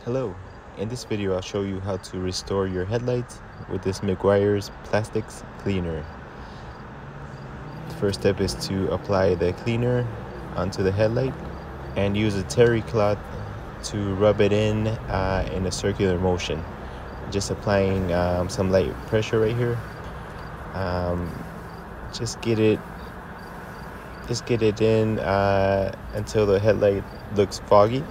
Hello, in this video I'll show you how to restore your headlights with this Meguiar's plastics cleaner. The first step is to apply the cleaner onto the headlight and use a terry cloth to rub it in a circular motion. Just applying some light pressure right here. Just get it in until the headlight looks foggy.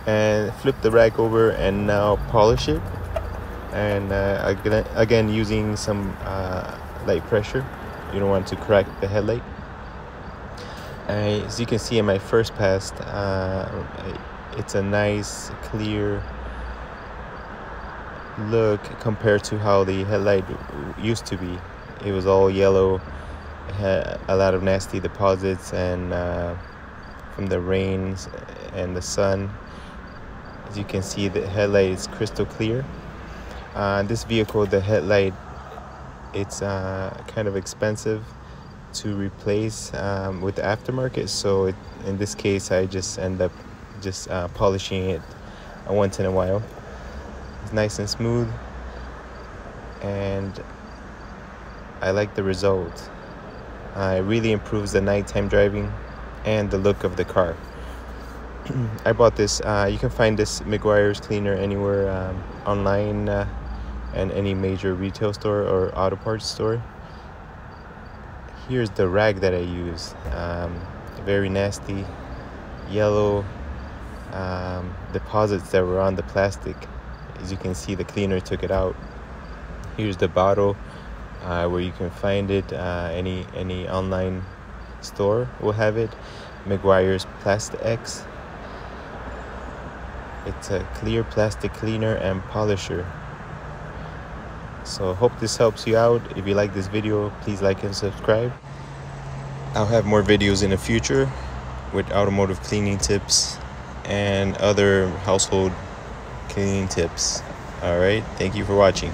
And flip the rag over and now polish it, and again using some light pressure. You don't want to crack the headlight. As you can see in my first pass, it's a nice clear look compared to how the headlight used to be. It was all yellow. It had a lot of nasty deposits and from the rains and the sun. As you can see, the headlight is crystal clear. This vehicle, the headlight, it's kind of expensive to replace with the aftermarket. So in this case, I just end up just polishing it once in a while. It's nice and smooth, and I like the result. It really improves the nighttime driving and the look of the car. I bought this. You can find this Meguiar's cleaner anywhere online and any major retail store or auto parts store. Here's the rag that I use. Very nasty yellow deposits that were on the plastic. As you can see, the cleaner took it out. Here's the bottle where you can find it. Any online store will have it. Meguiar's Plastics. It's a clear plastic cleaner and polisher. So hope this helps you out. If you like this video, please like and subscribe. I'll have more videos in the future with automotive cleaning tips and other household cleaning tips. All right, thank you for watching.